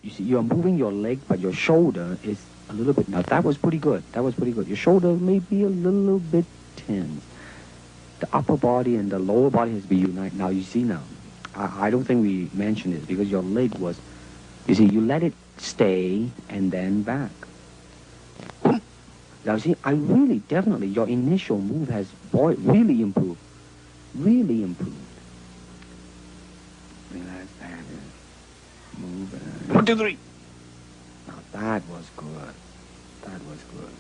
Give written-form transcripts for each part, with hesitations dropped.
You see, you're moving your leg, but your shoulder is a little bit... Now, that was pretty good. That was pretty good. Your shoulder may be a little bit tense. The upper body and the lower body has been united. Now, you see now, I don't think we mentioned this because your leg was... You see, you let it stay and then back. Now, see, I really, definitely, your initial move has really improved. Really improved. Relax that. Move it. 1, 2, 3. Now, that was good. That was good.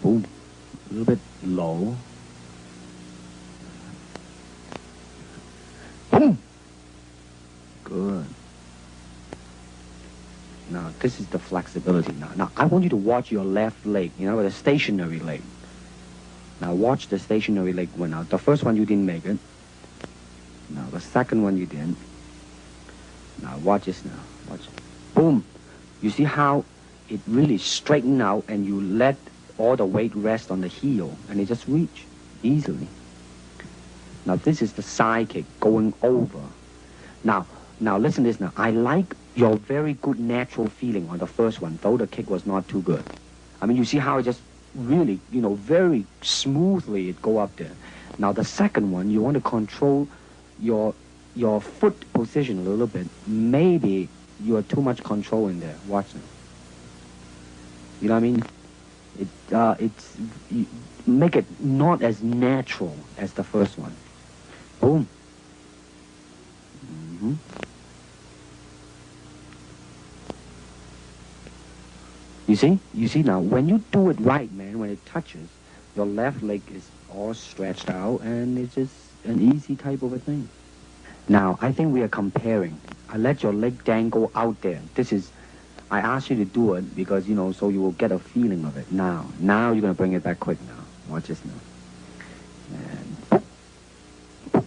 Boom. A little bit low. Boom. Good. Now, this is the flexibility now. Now, I want you to watch your left leg, you know, the stationary leg. Now, watch the stationary leg one out. The first one, you didn't make it. Now, the second one, you didn't. Now, watch this now. Watch it. Boom. You see how it really straightened out and you let all the weight rest on the heel and it just reach easily. Now, this is the side kick going over. Now, listen to this now. I like your very good natural feeling on the first one, though the kick was not too good. I mean, you see how it just really, you know, very smoothly it go up there. Now, the second one, you want to control your foot position a little bit. Maybe you are too much control in there. Watch it. You know what I mean? Make it not as natural as the first one. Boom. Mm-hmm. You see now, when you do it right, man, when it touches, your left leg is all stretched out and it's just an easy type of a thing. Now, I think we are comparing. I let your leg dangle out there. This is, I asked you to do it because, you know, so you will get a feeling of it. Now you're going to bring it back quick now. Watch this now. And,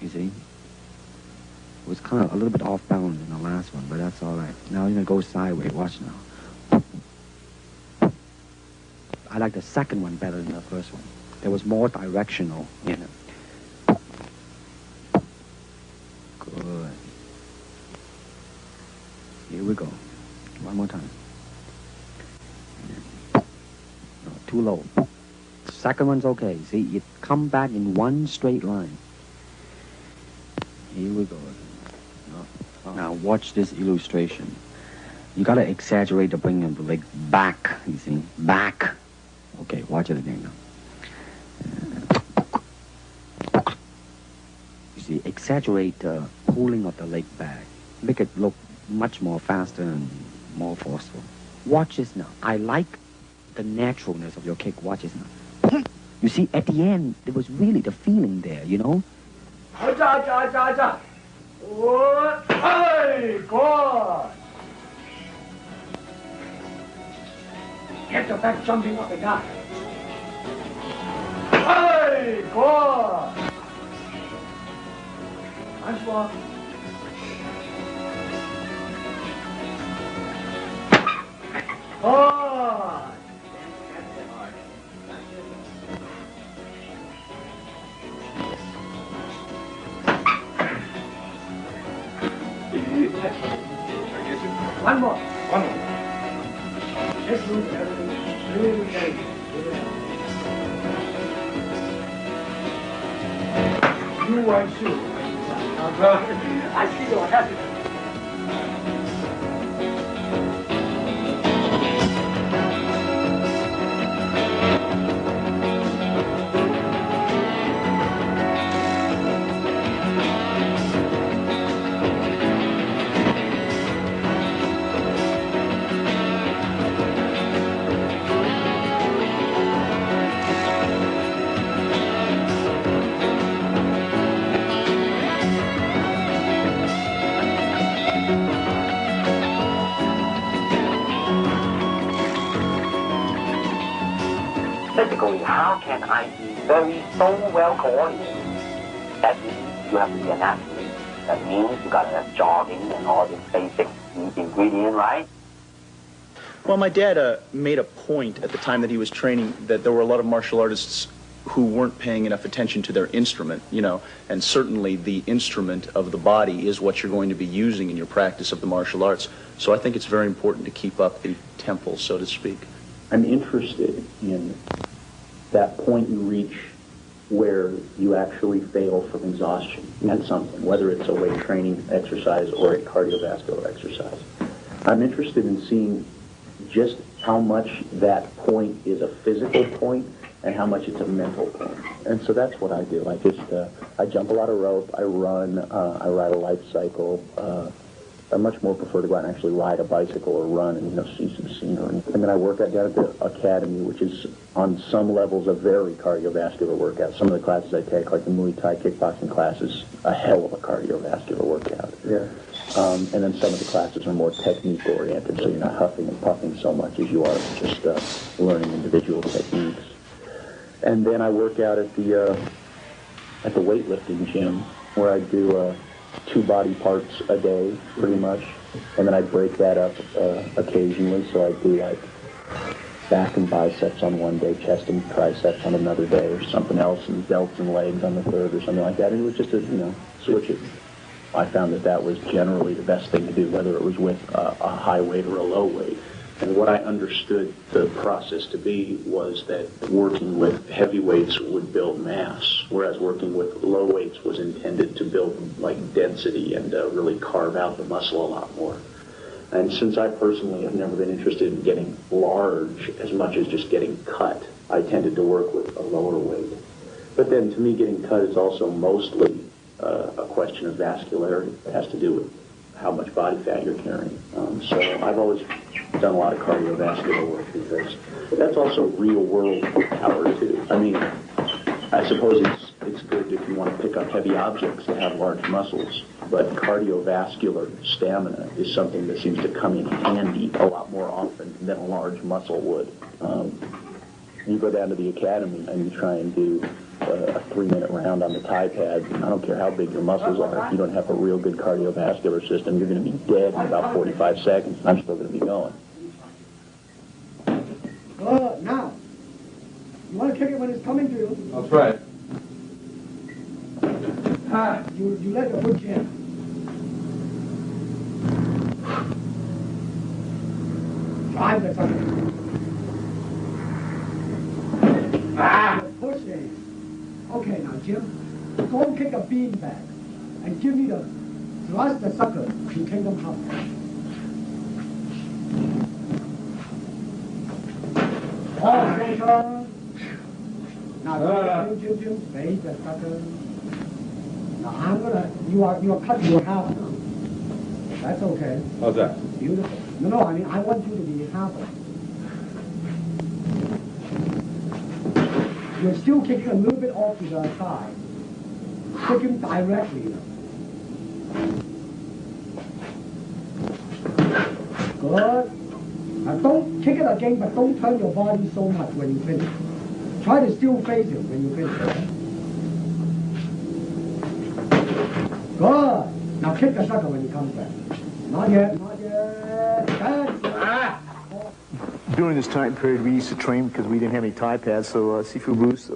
you see? It was kind of a little bit off balance in the last one, but that's all right. Now you're going to go sideways. Watch now. I like the second one better than the first one. There was more directional in it. Good. Here we go. One more time. No, too low. Second one's okay. See, it come back in one straight line. Here we go. Now watch this illustration. You gotta exaggerate the bringing of the leg back. You see, back. Okay, watch it again now. You see, exaggerate the pulling of the leg back. Make it look much more faster and more forceful. Watch this now. I like the naturalness of your kick. Watch this now. You see, at the end, there was really the feeling there, you know? Hey, good. Get your back jumping up again. Hey, good. Nice one. Oh. One more. Let's move everything. Really good. You want to? I see you're happy. Physically, how can I be so well coordinated? That means you have to be an athlete. That means you got to have jogging and all this basic ingredient, right? Well, my dad made a point at the time that he was training that there were a lot of martial artists who weren't paying enough attention to their instrument, you know, and certainly the instrument of the body is what you're going to be using in your practice of the martial arts. So I think it's very important to keep up the tempo, so to speak. I'm interested in that point you reach where you actually fail from exhaustion at something, whether it's a weight training exercise or a cardiovascular exercise. I'm interested in seeing just how much that point is a physical point and how much it's a mental point. And so that's what I do. I jump a lot of rope, I run, I ride a life cycle. I much more prefer to go out and actually ride a bicycle or run and, you know, see some scenery. And then I work out down at the academy, which is on some levels a very cardiovascular workout. Some of the classes I take, like the Muay Thai kickboxing classes, a hell of a cardiovascular workout. Yeah. And then some of the classes are more technique oriented, so you're not huffing and puffing so much as you are just learning individual techniques. And then I work out at the weightlifting gym, where I do 2 body parts a day, pretty much, and then I break that up occasionally. So I do like back and biceps on one day, chest and triceps on another day, or something else, and delts and legs on the third, or something like that. And it was just a, you know, switch it. I found that was generally the best thing to do, whether it was with a high weight or a low weight. And what I understood the process to be was that working with heavy weights would build mass, whereas working with low weights was intended to build like density and really carve out the muscle a lot more. And since I personally have never been interested in getting large as much as just getting cut, I tended to work with a lower weight. But then to me, getting cut is also mostly a question of vascularity. It has to do with how much body fat you're carrying. So I've always done a lot of cardiovascular work because that's also real world power too. I mean, I suppose it's good if you want to pick up heavy objects that have large muscles, but cardiovascular stamina is something that seems to come in handy a lot more often than a large muscle would. You go down to the academy and you try and do a 3-minute round on the Thai pad. I don't care how big your muscles are. If you don't have a real good cardiovascular system, you're going to be dead in about 45 seconds. I'm still going to be going. Now, you want to kick it when it's coming to you. That's right. You let your foot jam. Drive the sucker. You're pushing. Okay, now, Jim, go and kick a beanbag and give me the thrust the sucker to Kingdom Come. Oh, Satan. Now, Jim, face the sucker. Now, you are cutting your half now. That's okay. How's that? Beautiful. No, I mean, I want you to be half of it. You're still kicking a little bit off to the side. Kick him directly. Good. Now don't kick it again, but don't turn your body so much when you finish. Try to still face him when you finish. Good. Now kick the sucker when he comes back. Not yet, not yet. That's During this time period, we used to train because we didn't have any Thai pads, so Sifu Bruce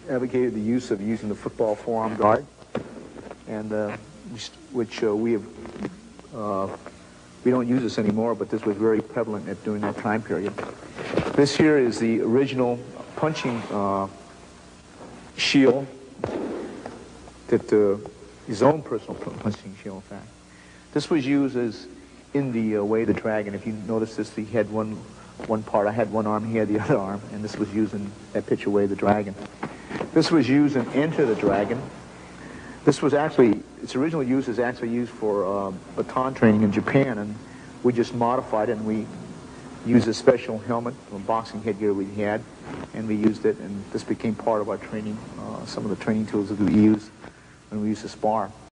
advocated the use of using the football forearm guard, and which we don't use this anymore, but this was very prevalent during that time period. This here is the original punching shield, that his own personal punching shield, in fact. This was used as in the Way of the Dragon. If you notice this, he had one part. I had one arm, he had the other arm, and this was used in that picture, Way of the Dragon. This was used in Enter the Dragon. This was actually, its original use is actually used for baton training in Japan, and we just modified it, and we used a special helmet, a boxing headgear we had, and we used it, and this became part of our training, some of the training tools that we use when we used to spar.